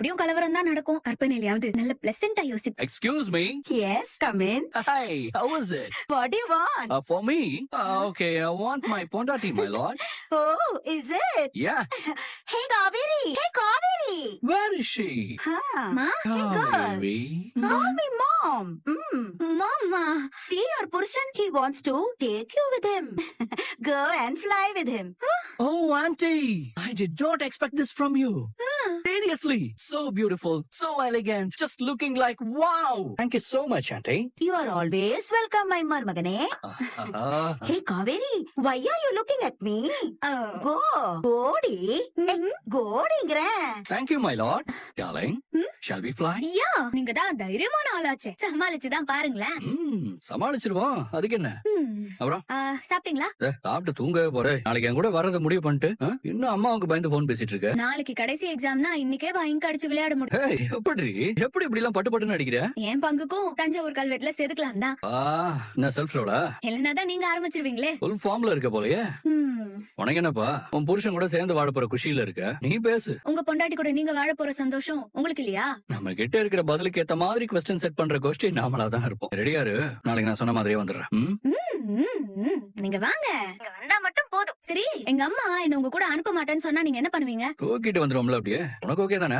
எப்படியும் கலவரம் தான் நடக்கும். கற்பனையிலயாவது நல்ல பிளசண்டா யோசிப்பேன். Excuse me. Yes, come in. Hi, how is it? What do you want? For me? Okay, I want my pondati, my lord. Oh, is it? Yeah, Hey, Kaveri. Hey, Kaveri. where is she? Huh. Ma? Hey, girl. Kaveri. Call me mom. மாமா. See your Purushan, he wants to take you with him. Go and fly with him. Oh, auntie, I did not expect this from you. Seriously, so beautiful, so elegant, just looking like wow. Thank you so much, auntie. You are always welcome, my Marmagane. Hey, Kaveri, why are you looking at me? Go. Godi. Hey, Godiங்கறேன். Thank you, my lord. Darling, shall we fly? யா, நீங்க தான் தைரியமான ஆளாச்சே. சமாளிச்சு தான் பாருங்களேன். சமாளிச்சிருவோம். அதுக்கு என்ன? அப்புறம்? சாப்பிட்டீங்களா? சாப்பிட்டு தூங்கவே போறேன். நாளைக்கு என் கூட வரத முடிவு பண்ணிட்டு இன்னும் அம்மாவுக்கு பயந்து போன் பேசிட்டு இருக்க. நாளைக்கு கடைசி எக்ஸாம்னா இன்னைக்கே பயங்க அடிச்சு விளையாட முடியும். எப்படி இப்படி எல்லாம் பட்டு பட்டுன்னு அடிக்கிற? என் பங்குக்கும் தஞ்சாவூர் கல்வெட்டுல செதுக்கலாம் தான். என்ன செல்ஃப் ரோலா? இல்லனா தான் நீங்க ஆரம்பிச்சிருவீங்களே. ஃபுல் ஃபார்ம்ல இருக்க போலயே. உனக்கு என்னப்பா? உன் புருஷன் கூட சேர்ந்து வாழ போற குஷியில இருக்க. நீ பேசு. உங்க பொண்டாட்டி கூட நீங்க வாழ போற சந்தோஷம் உங்களுக்கு இல்லையா? நம்ம கிட்ட இருக்கிற பதிலுக்கு ஏத்த மாதிரி क्वेश्चन செட் பண்ற கோஷ்டி நாமளா தான் இருப்போம். ரெடியா இரு. நாளைக்கு நான் சொன்ன மாதிரியே வந்துடுறேன். நீங்க வாங்க. நீங்க வந்தா மட்டும் போதும். சரி, எங்க அம்மா என்ன உங்க கூட அனுப்ப மாட்டேன்னு சொன்னா நீங்க என்ன பண்ணுவீங்க? தூக்கிட்டு வந்துருவோம்ல அப்படியே. உனக்கு ஓகே தானே?